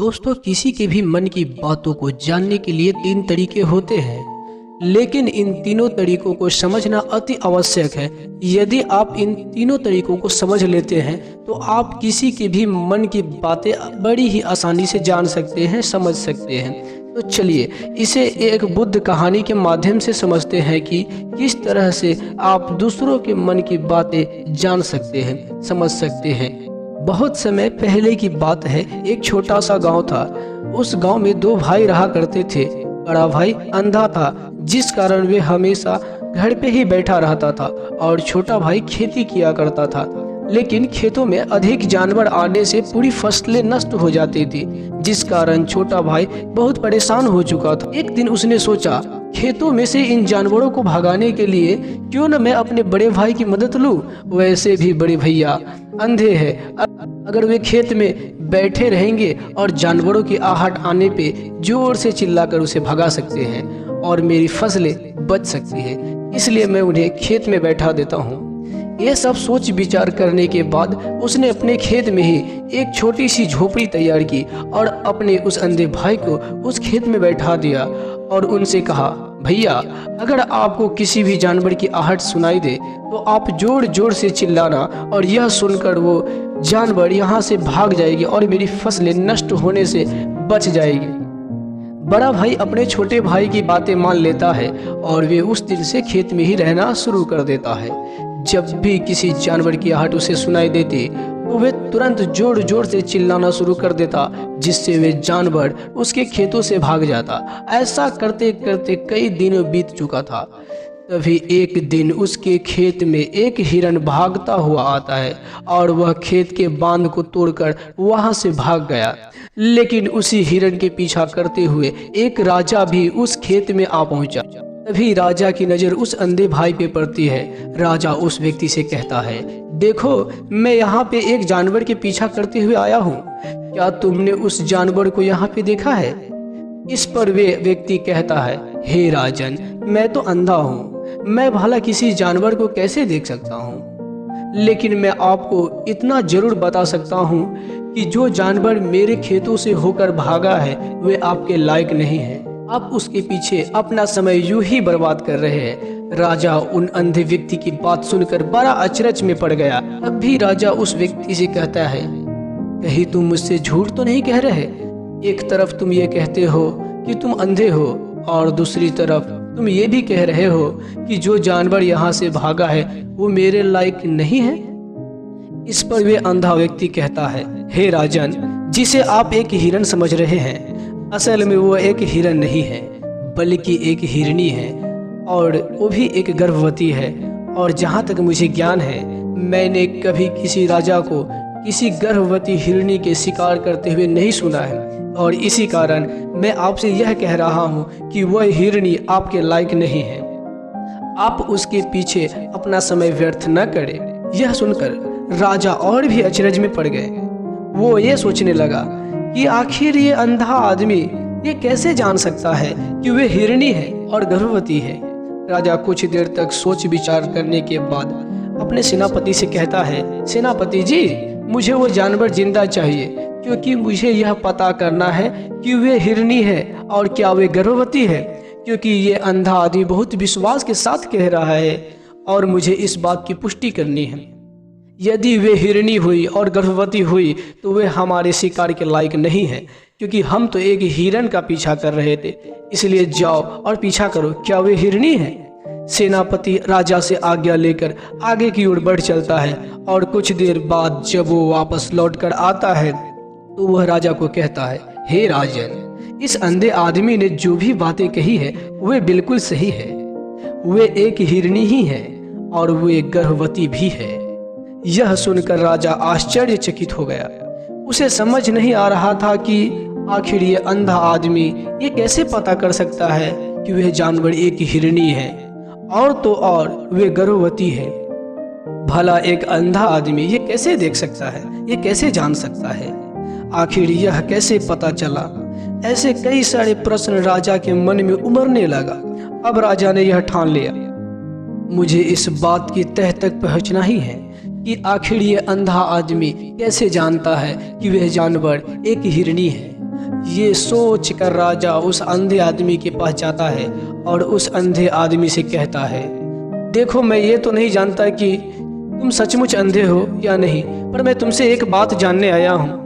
दोस्तों, किसी के भी मन की बातों को जानने के लिए 3 तरीके होते हैं, लेकिन इन तीनों तरीकों को समझना अति आवश्यक है। यदि आप इन तीनों तरीकों को समझ लेते हैं तो आप किसी के भी मन की बातें बड़ी ही आसानी से जान सकते हैं, समझ सकते हैं। तो चलिए इसे एक बुद्ध कहानी के माध्यम से समझते हैं कि किस तरह से आप दूसरों के मन की बातें जान सकते हैं, समझ सकते हैं। बहुत समय पहले की बात है, एक छोटा सा गांव था। उस गांव में 2 भाई रहा करते थे। बड़ा भाई अंधा था, जिस कारण वे हमेशा घर पे ही बैठा रहता था, और छोटा भाई खेती किया करता था। लेकिन खेतों में अधिक जानवर आने से पूरी फसलें नष्ट हो जाती थी, जिस कारण छोटा भाई बहुत परेशान हो चुका था। एक दिन उसने सोचा, खेतों में से इन जानवरों को भगाने के लिए क्यों न मैं अपने बड़े भाई की मदद लूं। वैसे भी बड़े भैया अंधे हैं, अगर वे खेत में बैठे रहेंगे और जानवरों की आहट आने पे जोर से चिल्लाकर उसे भगा सकते हैं और मेरी फसलें बच सकती हैं, इसलिए मैं उन्हें खेत में बैठा देता हूँ। ये सब सोच विचार करने के बाद उसने अपने खेत में ही एक छोटी सी झोपड़ी तैयार की और अपने उस अंधे भाई को उस खेत में बैठा दिया और उनसे कहा, भैया अगर आपको किसी भी जानवर की आहट सुनाई दे तो आप जोर जोर से चिल्लाना, और यह सुनकर वो जानवर यहाँ से भाग जाएगी और मेरी फसलें नष्ट होने से बच जाएगी। बड़ा भाई अपने छोटे भाई की बातें मान लेता है और वे उस दिन से खेत में ही रहना शुरू कर देता है। जब भी किसी जानवर की आहट उसे सुनाई देती तो वे तुरंत जोर जोर से चिल्लाना शुरू कर देता, जिससे वे जानवर उसके खेतों से भाग जाता। ऐसा करते करते कई दिनों बीत चुका था। तभी एक दिन उसके खेत में एक हिरन भागता हुआ आता है और वह खेत के बांध को तोड़कर वहां से भाग गया। लेकिन उसी हिरन के पीछा करते हुए एक राजा भी उस खेत में आ पहुंचा। तभी राजा की नजर उस अंधे भाई पे पड़ती है। राजा उस व्यक्ति से कहता है, देखो मैं यहाँ पे एक जानवर के पीछा करते हुए आया हूँ, क्या तुमने उस जानवर को यहाँ पे देखा है? इस पर वे व्यक्ति कहता है, हे राजन, मैं तो अंधा हूँ, मैं भला किसी जानवर को कैसे देख सकता हूँ? लेकिन मैं आपको इतना जरूर बता सकता हूँ कि जो जानवर मेरे खेतों से होकर भागा है वे आपके लायक नहीं है। आप उसके पीछे अपना समय यूं ही बर्बाद कर रहे हैं। राजा उन अंधे व्यक्ति की बात सुनकर बड़ा अचरज में पड़ गया। तब भी राजा उस व्यक्ति से कहता है, कहीं तुम मुझसे झूठ तो नहीं कह रहे? एक तरफ तुम ये कहते हो कि तुम अंधे हो और दूसरी तरफ तुम ये भी कह रहे हो कि जो जानवर यहाँ से भागा है वो मेरे लायक नहीं है। इस पर वे अंधा व्यक्ति कहता है, हे राजन, जिसे आप एक हिरन समझ रहे हैं, असल में वो एक हिरन नहीं है बल्कि एक हिरनी है, और वो भी एक गर्भवती है। और जहाँ तक मुझे ज्ञान है, मैंने कभी किसी राजा को किसी गर्भवती हिरनी के शिकार करते हुए नहीं सुना है, और इसी कारण मैं आपसे यह कह रहा हूँ कि वह हिरनी आपके लायक नहीं है। आप उसके पीछे अपना समय व्यर्थ न करें। यह सुनकर राजा और भी अचरज में पड़ गए। वो ये सोचने लगा कि आखिर ये अंधा आदमी ये कैसे जान सकता है कि वे हिरनी है और गर्भवती है। राजा कुछ देर तक सोच विचार करने के बाद अपने सेनापति से कहता है, सेनापति जी, मुझे वो जानवर जिंदा चाहिए, क्योंकि मुझे यह पता करना है कि वे हिरनी है और क्या वे गर्भवती है, क्योंकि ये अंधा आदमी बहुत विश्वास के साथ कह रहा है और मुझे इस बात की पुष्टि करनी है। यदि वे हिरनी हुई और गर्भवती हुई तो वे हमारे शिकार के लायक नहीं है, क्योंकि हम तो एक हिरन का पीछा कर रहे थे। इसलिए जाओ और पीछा करो, क्या वे हिरनी है? सेनापति राजा से आज्ञा लेकर आगे की ओर बढ़ चलता है, और कुछ देर बाद जब वो वापस लौट कर आता है तो वह राजा को कहता है, हे राजन, इस अंधे आदमी ने जो भी बातें कही है वे बिल्कुल सही है। वे एक हिरनी ही है और वे गर्भवती भी है। यह सुनकर राजा आश्चर्यचकित हो गया। उसे समझ नहीं आ रहा था कि आखिर ये अंधा आदमी ये कैसे पता कर सकता है कि वह जानवर एक हिरनी है और तो और वे गर्भवती है। भला एक अंधा आदमी ये कैसे देख सकता है, ये कैसे जान सकता है, आखिर यह कैसे पता चला? ऐसे कई सारे प्रश्न राजा के मन में उमड़ने लगा। अब राजा ने यह ठान लिया, मुझे इस बात की तह तक पहुंचना ही है कि आखिर ये अंधा आदमी कैसे जानता है कि वह जानवर एक हिरनी है। ये सोच कर राजा उस अंधे आदमी के पास जाता है और उस अंधे आदमी से कहता है, देखो मैं ये तो नहीं जानता कि तुम सचमुच अंधे हो या नहीं, पर मैं तुमसे एक बात जानने आया हूँ।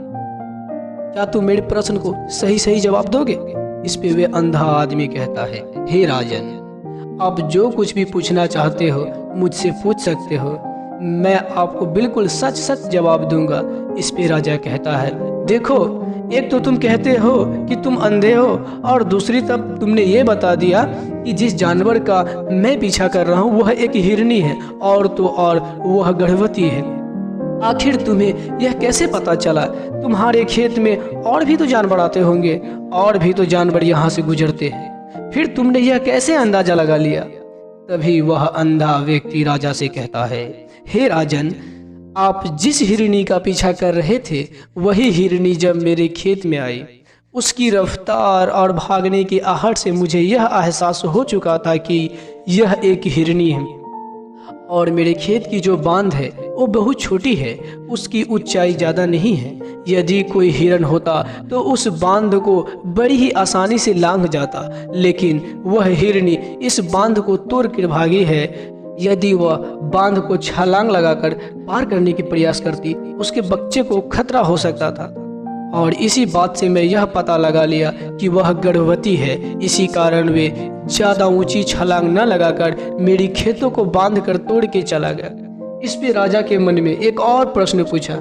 क्या तुम मेरे प्रश्न को सही सही जवाब दोगे? इस पे वे अंधा आदमी कहता है, हे राजन, आप जो कुछ भी पूछना चाहते हो मुझसे पूछ सकते हो, मैं आपको बिल्कुल सच सच जवाब दूंगा। इस पे राजा कहता है, देखो एक तो तुम कहते हो कि तुम अंधे हो और दूसरी तब तुमने ये बता दिया कि जिस जानवर का मैं पीछा कर रहा हूँ वह एक हिरनी है और तो और वह गर्भवती है। आखिर तुम्हें यह कैसे पता चला? तुम्हारे खेत में और भी तो जानवर आते होंगे, और भी तो जानवर यहाँ से गुजरते हैं, फिर तुमने यह कैसे अंदाजा लगा लिया? तभी वह अंधा व्यक्ति राजा से कहता है, हे राजन, आप जिस हिरनी का पीछा कर रहे थे वही हिरनी जब मेरे खेत में आई, उसकी रफ्तार और भागने की आहट से मुझे यह एहसास हो चुका था कि यह एक हिरनी है और मेरे खेत की जो बांध है वो बहुत छोटी है, उसकी ऊंचाई ज़्यादा नहीं है। यदि कोई हिरन होता तो उस बांध को बड़ी ही आसानी से लांघ जाता, लेकिन वह हिरनी इस बांध को तोड़ कर भागी है। यदि वह बांध को छलांग लगाकर पार करने की प्रयास करती, उसके बच्चे को खतरा हो सकता था। और इसी बात से मैं यह पता लगा लिया कि वह गर्भवती है, इसी कारण वे ज़्यादा ऊंची छलांग न लगाकर मेरी खेतों को बांध कर तोड़ के चला गया। इस पे राजा के मन में एक और प्रश्न पूछा,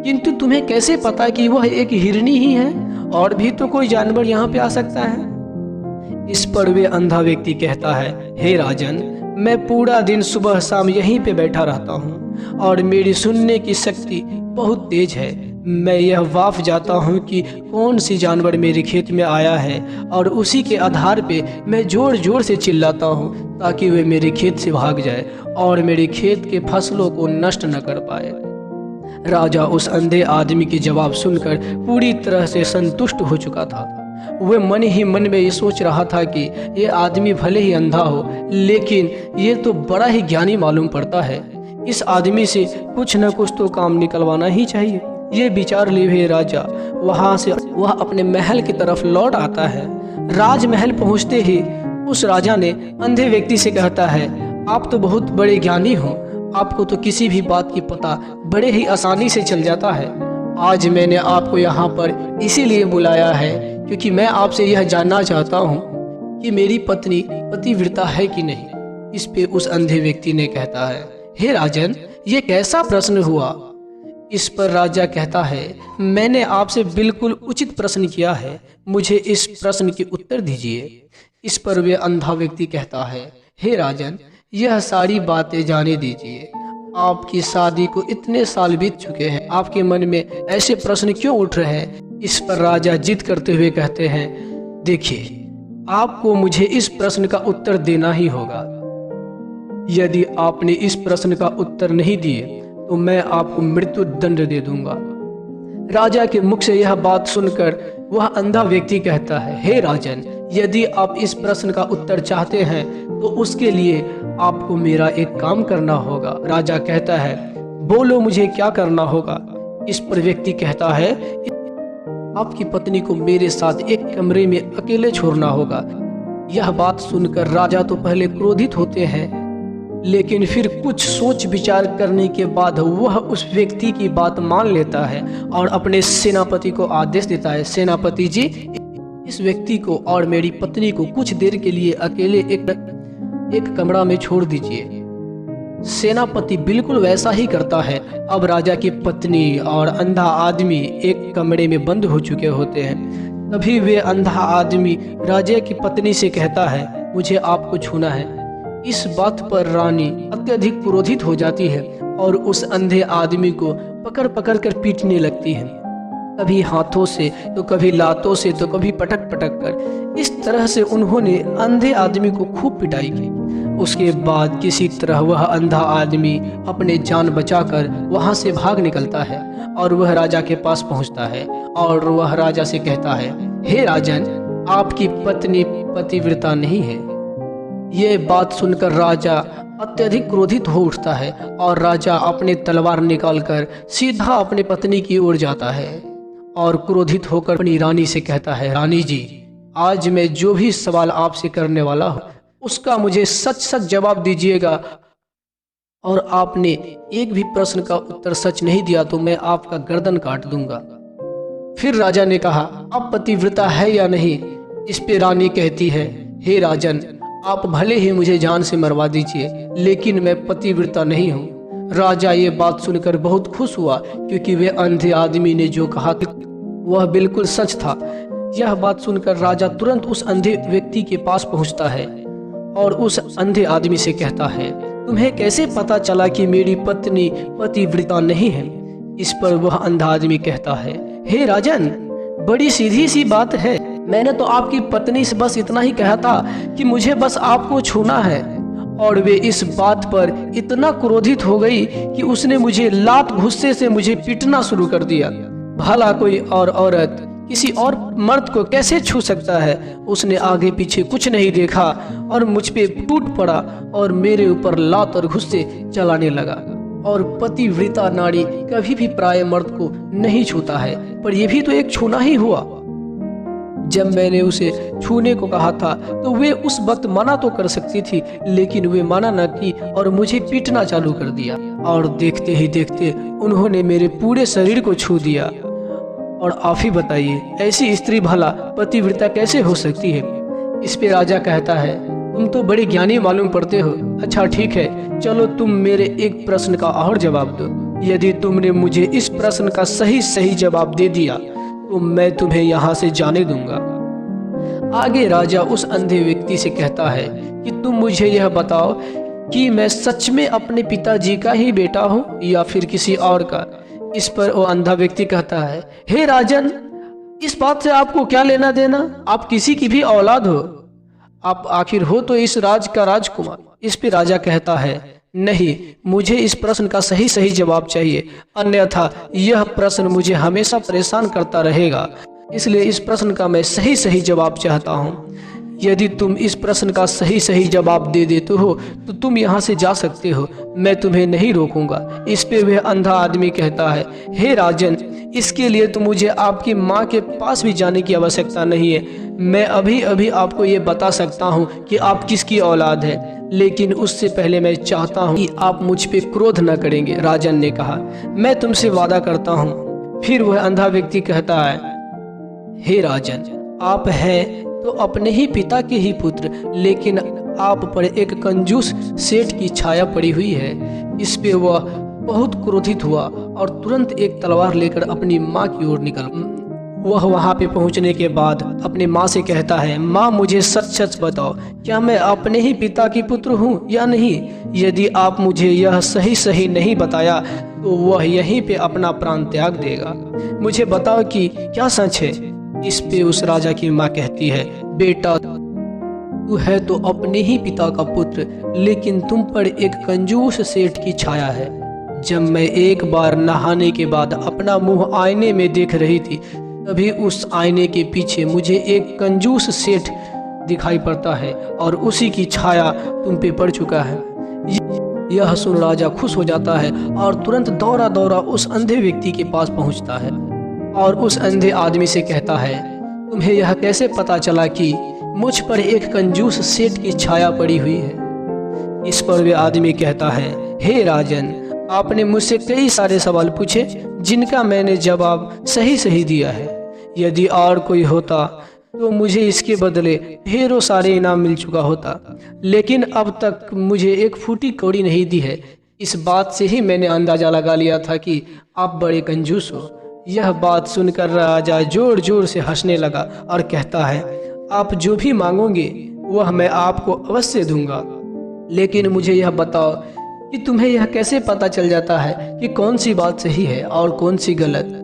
किंतु तुम्हें कैसे पता कि वह एक हिरनी ही है और भी तो कोई जानवर यहाँ पे आ सकता है? इस पर वे अंधा व्यक्ति कहता है, हे राजन, मैं पूरा दिन सुबह शाम यहीं पे बैठा रहता हूँ और मेरी सुनने की शक्ति बहुत तेज है। मैं यह वाफ जाता हूँ कि कौन सी जानवर मेरे खेत में आया है और उसी के आधार पे मैं जोर जोर से चिल्लाता हूँ ताकि वे मेरे खेत से भाग जाए और मेरे खेत के फसलों को नष्ट न कर पाए। राजा उस अंधे आदमी के जवाब सुनकर पूरी तरह से संतुष्ट हो चुका था। वह मन ही मन में ये सोच रहा था कि ये आदमी भले ही अंधा हो, लेकिन ये तो बड़ा ही ज्ञानी मालूम पड़ता है। इस आदमी से कुछ न कुछ तो काम निकलवाना ही चाहिए। ये विचार लिए हुए राजा वहाँ से वह अपने महल की तरफ लौट आता है। राजमहल पहुँचते ही उस राजा ने अंधे व्यक्ति से कहता है, आप तो बहुत बड़े ज्ञानी हो, आपको तो किसी भी बात की पता बड़े ही आसानी से चल जाता है। आज मैंने आपको यहाँ पर इसीलिए बुलाया है क्योंकि मैं आपसे यह जानना चाहता हूँ कि मेरी पत्नी पतिव्रता है कि नहीं। इस पे उस अंधे व्यक्ति ने कहता है, हे राजन, ये कैसा प्रश्न हुआ? इस पर राजा कहता है, मैंने आपसे बिल्कुल उचित प्रश्न किया है, मुझे इस प्रश्न के उत्तर दीजिए। इस पर वे अंधा व्यक्ति कहता है, हे राजन, यह सारी बातें जाने दीजिए। आपकी शादी को इतने साल बीत चुके हैं, आपके मन में ऐसे प्रश्न क्यों उठ रहे हैं? इस पर राजा जिद करते हुए कहते हैं, देखिए, आपको मुझे इस प्रश्न का उत्तर देना ही होगा। यदि आपने इस प्रश्न का उत्तर नहीं दिए तो मैं आपको मृत्यु दंड दे दूंगा। राजा के मुख से यह बात सुनकर वह अंधा व्यक्ति कहता है, हे राजन, यदि आप इस प्रश्न का उत्तर चाहते हैं तो उसके लिए आपको मेरा एक काम करना होगा। राजा कहता है, बोलो मुझे क्या करना होगा? इस पर व्यक्ति कहता है, आपकी पत्नी को मेरे साथ एक कमरे में अकेले छोड़ना होगा। यह बात सुनकर राजा तो पहले क्रोधित होते हैं, लेकिन फिर कुछ सोच विचार करने के बाद वह उस व्यक्ति की बात मान लेता है और अपने सेनापति को आदेश देता है, सेनापति जी, इस व्यक्ति को और मेरी पत्नी को कुछ देर के लिए अकेले एक कमरा में छोड़ दीजिए। सेनापति बिल्कुल वैसा ही करता है। अब राजा की पत्नी और अंधा आदमी एक कमरे में बंद हो चुके होते हैं। तभी वे अंधा आदमी राजा की पत्नी से कहता है, मुझे आपको छूना है। इस बात पर रानी अत्यधिक क्रोधित हो जाती है और उस अंधे आदमी को पकड़ पकड़ कर पीटने लगती है, कभी हाथों से तो कभी लातों से तो कभी पटक पटक कर। इस तरह से उन्होंने अंधे आदमी को खूब पिटाई की। उसके बाद किसी तरह वह अंधा आदमी अपने जान बचाकर वहां से भाग निकलता है और वह राजा के पास पहुंचता है और वह राजा से कहता है, हे राजन, आपकी पत्नी पतिव्रता नहीं है। ये बात सुनकर राजा अत्यधिक क्रोधित हो उठता है और राजा अपनी तलवार निकालकर सीधा अपनी पत्नी की ओर जाता है और क्रोधित होकर अपनी रानी से कहता है, रानी जी, आज मैं जो भी सवाल आपसे करने वाला हूँ उसका मुझे सच सच जवाब दीजिएगा, और आपने एक भी प्रश्न का उत्तर सच नहीं दिया तो मैं आपका गर्दन काट दूंगा। फिर राजा ने कहा, आप पतिव्रता है या नहीं? इस पे रानी कहती है, हे राजन, आप भले ही मुझे जान से मरवा दीजिए, लेकिन मैं पतिव्रता नहीं हूँ। राजा ये बात सुनकर बहुत खुश हुआ, क्योंकि वे अंधे आदमी ने जो कहा वह बिल्कुल सच था। यह बात सुनकर राजा तुरंत उस अंधे व्यक्ति के पास पहुंचता है और उस अंधे आदमी से कहता है, तुम्हें कैसे पता चला कि मेरी पत्नी पतिव्रता नहीं है? इस पर वह अंधा आदमी कहता है, हे राजन, बड़ी सीधी सी बात है। मैंने तो आपकी पत्नी से बस इतना ही कहा था कि मुझे बस आपको छूना है, और वे इस बात पर इतना क्रोधित हो गई कि उसने मुझे लात गुस्से से मुझे पीटना शुरू कर दिया। भला कोई और औरत किसी और मर्द को कैसे छू सकता है? उसने आगे पीछे कुछ नहीं देखा और मुझ पे टूट पड़ा और मेरे ऊपर लात और गुस्से चलाने लगा। और पतिव्रता नारी कभी भी पराये मर्द को नहीं छूता है, पर यह भी तो एक छूना ही हुआ। जब मैंने उसे छूने को कहा था तो वे उस वक्त मना तो कर सकती थी, लेकिन वे मना न की और मुझे पीटना चालू कर दिया, और देखते ही देखते उन्होंने मेरे पूरे शरीर को छू दिया। और आप ही बताइए, ऐसी स्त्री भला पतिव्रता कैसे हो सकती है? इस पे राजा कहता है, तुम तो बड़े ज्ञानी मालूम पड़ते हो। अच्छा ठीक है, चलो तुम मेरे एक प्रश्न का और जवाब दो। यदि तुमने मुझे इस प्रश्न का सही सही जवाब दे दिया तो मैं तुम्हें यहाँ से जाने दूंगा। आगे राजा उस अंधे व्यक्ति से कहता है कि तुम मुझे यह बताओ कि मैं सच में अपने पिताजी का ही बेटा हूँ या फिर किसी और का? इस पर वो अंधा व्यक्ति कहता है, हे राजन, इस बात से आपको क्या लेना देना? आप किसी की भी औलाद हो, आप आखिर हो तो इस राज का राजकुमार। इस पे राजा कहता है, नहीं, मुझे इस प्रश्न का सही सही जवाब चाहिए, अन्यथा यह प्रश्न मुझे हमेशा परेशान करता रहेगा। इसलिए इस प्रश्न का मैं सही सही जवाब चाहता हूँ। यदि तुम इस प्रश्न का सही सही जवाब दे देते हो तो तुम यहाँ से जा सकते हो, मैं तुम्हें नहीं रोकूंगा। इस पे वह अंधा आदमी कहता है, हे राजन, इसके लिए तो मुझे आपकी माँ के पास भी जाने की आवश्यकता नहीं है। मैं अभी अभी आपको ये बता सकता हूँ कि आप किसकी औलाद है, लेकिन उससे पहले मैं चाहता हूँ कि आप मुझ पे क्रोध न करेंगे। राजन ने कहा, मैं तुमसे वादा करता हूँ। फिर वह अंधा व्यक्ति कहता है, हे राजन, आप हैं तो अपने ही पिता के ही पुत्र, लेकिन आप पर एक कंजूस सेठ की छाया पड़ी हुई है। इस पे वह बहुत क्रोधित हुआ और तुरंत एक तलवार लेकर अपनी माँ की ओर निकल। वह वहाँ पे पहुँचने के बाद अपनी माँ से कहता है, माँ, मुझे सच सच बताओ, क्या मैं अपने ही पिता की पुत्र हूँ या नहीं? यदि आप मुझे यह सही सही नहीं बताया तो वह यहीं पे अपना प्राण त्याग देगा। मुझे बताओ कि क्या सच है? इस पे उस राजा की माँ कहती है, बेटा, तू है तो अपने ही पिता का पुत्र, लेकिन तुम पर एक कंजूस सेठ की छाया है। जब मैं एक बार नहाने के बाद अपना मुंह आईने में देख रही थी, तभी उस आईने के पीछे मुझे एक कंजूस सेठ दिखाई पड़ता है और उसी की छाया तुम पे पड़ चुका है। यह सुन राजा खुश हो जाता है और तुरंत दौड़ा दौड़ा उस अंधे व्यक्ति के पास पहुंचता है और उस अंधे आदमी से कहता है, तुम्हें यह कैसे पता चला कि मुझ पर एक कंजूस सेठ की छाया पड़ी हुई है? इस पर वे आदमी कहता है, हे राजन, आपने मुझसे कई सारे सवाल पूछे जिनका मैंने जवाब सही सही दिया है। यदि और कोई होता तो मुझे इसके बदले ढेरों सारे इनाम मिल चुका होता, लेकिन अब तक मुझे एक फूटी कौड़ी नहीं दी है। इस बात से ही मैंने अंदाजा लगा लिया था कि आप बड़े कंजूस हो। यह बात सुनकर राजा जोर जोर से हंसने लगा और कहता है, आप जो भी मांगोगे वह मैं आपको अवश्य दूंगा, लेकिन मुझे यह बताओ कि तुम्हें यह कैसे पता चल जाता है कि कौन सी बात सही है और कौन सी गलत?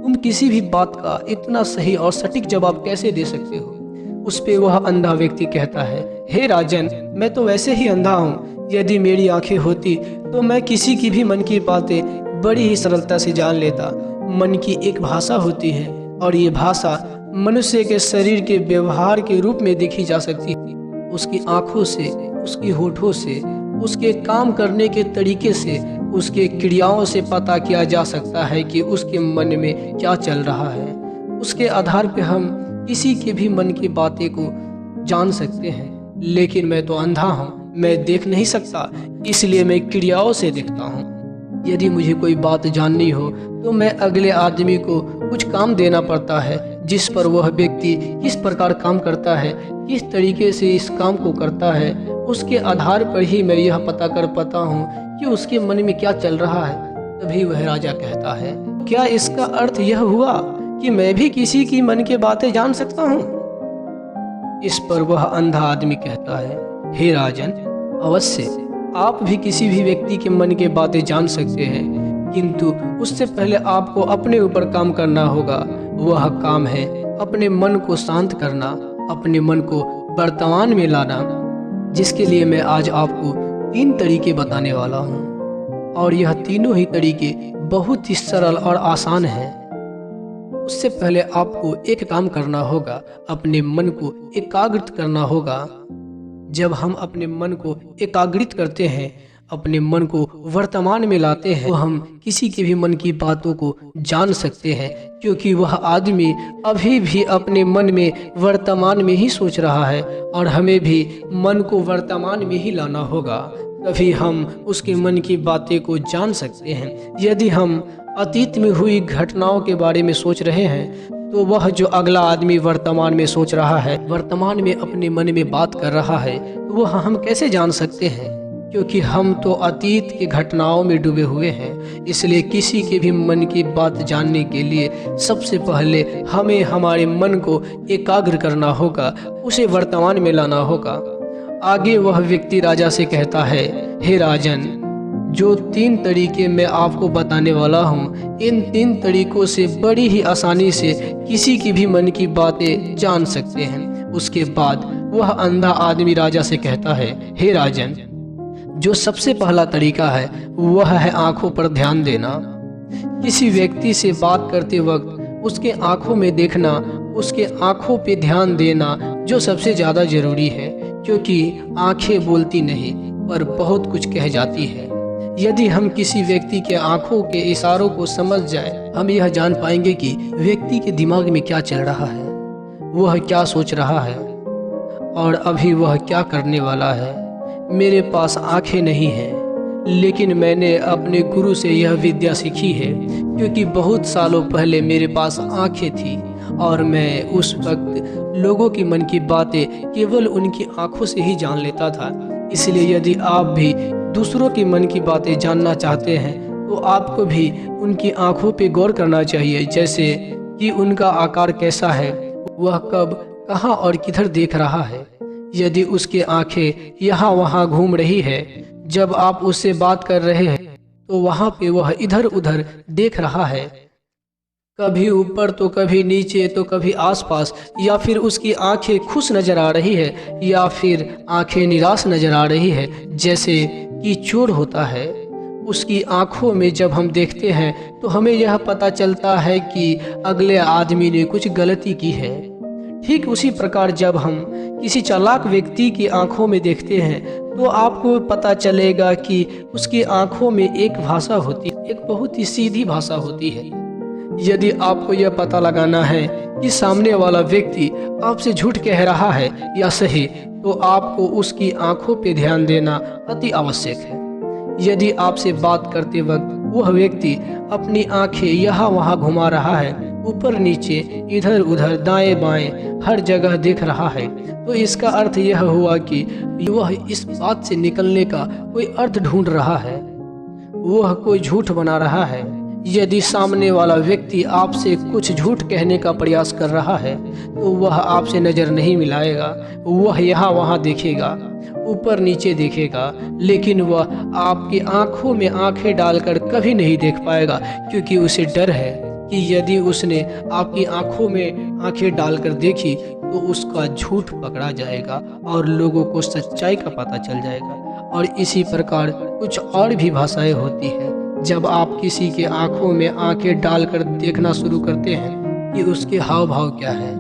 तुम किसी भी बात का इतना सही और सटीक जवाब कैसे दे सकते हो? उस पे वह अंधा व्यक्ति कहता है, हे राजन, मैं तो वैसे ही अंधा हूँ। यदि मेरी आंखें होती तो मैं किसी की भी मन की बातें बड़ी ही सरलता से जान लेता। मन की एक भाषा होती है और ये भाषा मनुष्य के शरीर के व्यवहार के रूप में देखी जा सकती है। उसकी आंखों से, उसकी होठों से, उसके काम करने के तरीके से उसके क्रियाओं से पता किया जा सकता है कि उसके मन में क्या चल रहा है। उसके आधार पर हम किसी के भी मन की बातें को जान सकते हैं। लेकिन मैं तो अंधा हूँ, मैं देख नहीं सकता, इसलिए मैं क्रियाओं से देखता हूँ। यदि मुझे कोई बात जाननी हो तो मैं अगले आदमी को कुछ काम देना पड़ता है, जिस पर वह व्यक्ति किस प्रकार काम करता है, किस तरीके से इस काम को करता है, उसके आधार पर ही मैं यह पता कर पाता हूँ कि उसके मन में क्या चल रहा है। तभी वह राजा कहता है, क्या इसका अर्थ यह हुआ कि मैं भी किसी की मन की बातें जान सकता हूँ? इस पर वह अंधा आदमी कहता है, हे राजन, अवश्य आप भी किसी भी व्यक्ति के मन की बातें जान सकते हैं, किंतु उससे पहले आपको अपने ऊपर काम करना होगा। वह काम है अपने मन को शांत करना, अपने मन को वर्तमान में लाना, जिसके लिए मैं आज आपको 3 तरीके बताने वाला हूँ। और यह तीनों ही तरीके बहुत ही सरल और आसान हैं। उससे पहले आपको एक काम करना होगा, अपने मन को एकाग्रित करना होगा। जब हम अपने मन को एकाग्रित करते हैं, अपने मन को वर्तमान में लाते हैं, तो हम किसी के भी मन की बातों को जान सकते हैं, क्योंकि वह आदमी अभी भी अपने मन में वर्तमान में ही सोच रहा है। और हमें भी मन को वर्तमान में ही लाना होगा, तभी हम उसके मन की बातें को जान सकते हैं। यदि हम अतीत में हुई घटनाओं के बारे में सोच रहे हैं, तो वह जो अगला आदमी वर्तमान में सोच रहा है, वर्तमान में अपने मन में बात कर रहा है, तो वह हम कैसे जान सकते हैं? क्योंकि हम तो अतीत की घटनाओं में डूबे हुए हैं। इसलिए किसी के भी मन की बात जानने के लिए सबसे पहले हमें हमारे मन को एकाग्र करना होगा, उसे वर्तमान में लाना होगा। आगे वह व्यक्ति राजा से कहता है, हे राजन, जो 3 तरीके मैं आपको बताने वाला हूँ, इन 3 तरीकों से बड़ी ही आसानी से किसी की भी मन की बातें जान सकते हैं। उसके बाद वह अंधा आदमी राजा से कहता है, हे राजन, जो सबसे पहला तरीका है वह है आंखों पर ध्यान देना। किसी व्यक्ति से बात करते वक्त उसके आंखों में देखना, उसके आंखों पे ध्यान देना जो सबसे ज़्यादा ज़रूरी है, क्योंकि आंखें बोलती नहीं पर बहुत कुछ कह जाती है। यदि हम किसी व्यक्ति के आंखों के इशारों को समझ जाए, हम यह जान पाएंगे कि व्यक्ति के दिमाग में क्या चल रहा है, वह क्या सोच रहा है और अभी वह क्या करने वाला है। मेरे पास आंखें नहीं हैं, लेकिन मैंने अपने गुरु से यह विद्या सीखी है, क्योंकि बहुत सालों पहले मेरे पास आंखें थी और मैं उस वक्त लोगों की मन की बातें केवल उनकी आंखों से ही जान लेता था। इसलिए यदि आप भी दूसरों की मन की बातें जानना चाहते हैं, तो आपको भी उनकी आंखों पे गौर करना चाहिए, जैसे कि उनका आकार कैसा है, वह कब, कहाँ और किधर देख रहा है। यदि उसकी आंखें यहाँ वहाँ घूम रही है, जब आप उससे बात कर रहे हैं, तो वहाँ पे वह इधर उधर देख रहा है, कभी ऊपर तो कभी नीचे तो कभी आसपास, या फिर उसकी आंखें खुश नजर आ रही है या फिर आंखें निराश नजर आ रही है, जैसे कि चोर होता है। उसकी आंखों में जब हम देखते हैं तो हमें यह पता चलता है कि अगले आदमी ने कुछ गलती की है। ठीक उसी प्रकार जब हम किसी चालाक व्यक्ति की आंखों में देखते हैं तो आपको पता चलेगा कि उसकी आंखों में एक भाषा होती है, एक बहुत ही सीधी भाषा होती है। यदि आपको यह पता लगाना है कि सामने वाला व्यक्ति आपसे झूठ कह रहा है या सही, तो आपको उसकी आंखों पे ध्यान देना अति आवश्यक है। यदि आपसे बात करते वक्त वह व्यक्ति अपनी आंखें यहाँ वहाँ घुमा रहा है, ऊपर नीचे इधर उधर दाएं बाएं हर जगह देख रहा है, तो इसका अर्थ यह हुआ कि वह इस बात से निकलने का कोई अर्थ ढूंढ रहा है, वह कोई झूठ बना रहा है। यदि सामने वाला व्यक्ति आपसे कुछ झूठ कहने का प्रयास कर रहा है, तो वह आपसे नज़र नहीं मिलाएगा, वह यहाँ वहाँ देखेगा, ऊपर नीचे देखेगा, लेकिन वह आपकी आंखों में आंखें डालकर कभी नहीं देख पाएगा, क्योंकि उसे डर है कि यदि उसने आपकी आंखों में आंखें डालकर देखी तो उसका झूठ पकड़ा जाएगा और लोगों को सच्चाई का पता चल जाएगा। और इसी प्रकार कुछ और भी भाषाएं होती हैं। जब आप किसी के आंखों में आंखें डालकर देखना शुरू करते हैं कि उसके हाव भाव क्या है,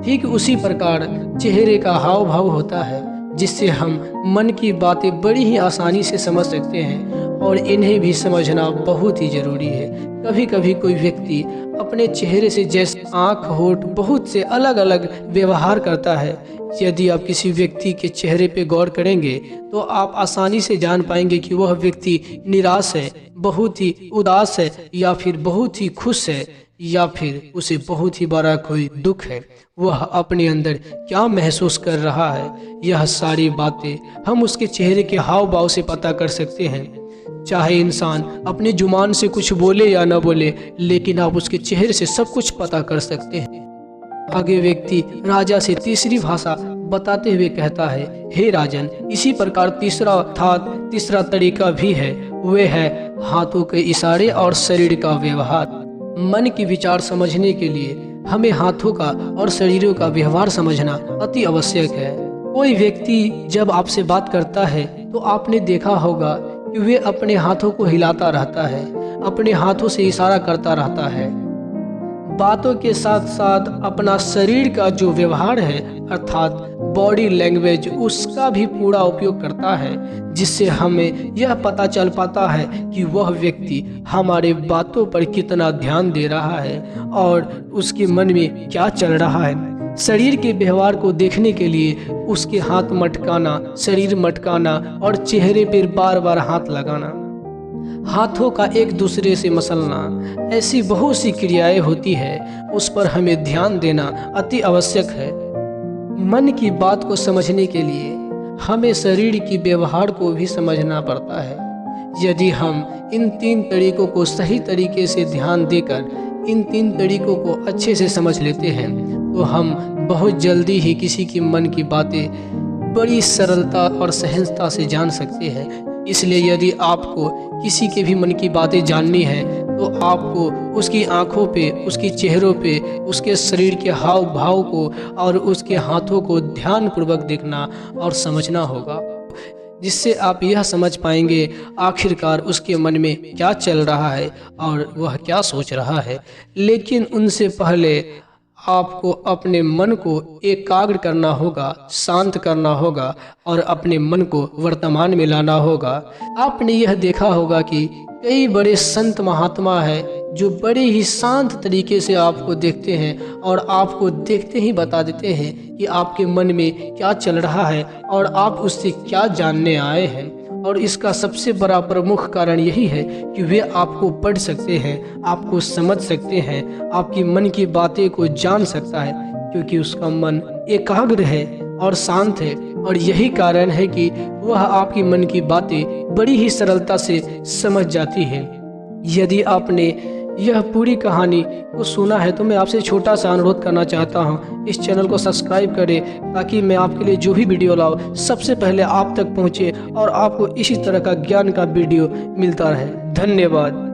ठीक उसी प्रकार चेहरे का हाव भाव होता है, जिससे हम मन की बातें बड़ी ही आसानी से समझ सकते हैं और इन्हें भी समझना बहुत ही ज़रूरी है। कभी कभी कोई व्यक्ति अपने चेहरे से जैसे आँख, होठ बहुत से अलग अलग व्यवहार करता है। यदि आप किसी व्यक्ति के चेहरे पे गौर करेंगे तो आप आसानी से जान पाएंगे कि वह व्यक्ति निराश है, बहुत ही उदास है, या फिर बहुत ही खुश है, या फिर उसे बहुत ही बड़ा कोई दुख है। वह अपने अंदर क्या महसूस कर रहा है, यह सारी बातें हम उसके चेहरे के हाव भाव से पता कर सकते हैं। चाहे इंसान अपनी जुबान से कुछ बोले या न बोले, लेकिन आप उसके चेहरे से सब कुछ पता कर सकते हैं। आगे व्यक्ति राजा से तीसरी भाषा बताते हुए कहता है, हे राजन, इसी प्रकार तीसरा तरीका भी है, वे है हाथों के इशारे और शरीर का व्यवहार। मन की विचार समझने के लिए हमें हाथों का और शरीरों का व्यवहार समझना अति आवश्यक है। कोई व्यक्ति जब आपसे बात करता है तो आपने देखा होगा कि वे अपने हाथों को हिलाता रहता है, अपने हाथों से इशारा करता रहता है। बातों के साथ साथ अपना शरीर का जो व्यवहार है अर्थात बॉडी लैंग्वेज, उसका भी पूरा उपयोग करता है, जिससे हमें यह पता चल पाता है कि वह व्यक्ति हमारे बातों पर कितना ध्यान दे रहा है और उसके मन में क्या चल रहा है। शरीर के व्यवहार को देखने के लिए उसके हाथ मटकाना, शरीर मटकाना और चेहरे पर बार बार हाथ लगाना, हाथों का एक दूसरे से मसलना, ऐसी बहुत सी क्रियाएं होती है, उस पर हमें ध्यान देना अति आवश्यक है। मन की बात को समझने के लिए हमें शरीर की व्यवहार को भी समझना पड़ता है। यदि हम इन 3 तरीकों को सही तरीके से ध्यान देकर इन 3 तरीकों को अच्छे से समझ लेते हैं तो हम बहुत जल्दी ही किसी की मन की बातें बड़ी सरलता और सहजता से जान सकते हैं। इसलिए यदि आपको किसी के भी मन की बातें जाननी है तो आपको उसकी आंखों पे, उसकी चेहरों पे, उसके शरीर के हाव भाव को और उसके हाथों को ध्यानपूर्वक देखना और समझना होगा, जिससे आप यह समझ पाएंगे आखिरकार उसके मन में क्या चल रहा है और वह क्या सोच रहा है। लेकिन उनसे पहले आपको अपने मन को एकाग्र करना होगा, शांत करना होगा और अपने मन को वर्तमान में लाना होगा। आपने यह देखा होगा कि कई बड़े संत महात्मा हैं जो बड़े ही शांत तरीके से आपको देखते हैं और आपको देखते ही बता देते हैं कि आपके मन में क्या चल रहा है और आप उससे क्या जानने आए हैं। और इसका सबसे बड़ा प्रमुख कारण यही है कि वे आपको पढ़ सकते हैं, आपको समझ सकते हैं, आपकी मन की बातें को जान सकता है, क्योंकि उसका मन एकाग्र है और शांत है। और यही कारण है कि वह आपकी मन की बातें बड़ी ही सरलता से समझ जाती है। यदि आपने यह पूरी कहानी को सुना है तो मैं आपसे छोटा सा अनुरोध करना चाहता हूं, इस चैनल को सब्सक्राइब करें ताकि मैं आपके लिए जो भी वीडियो लाऊं सबसे पहले आप तक पहुंचे और आपको इसी तरह का ज्ञान का वीडियो मिलता रहे। धन्यवाद।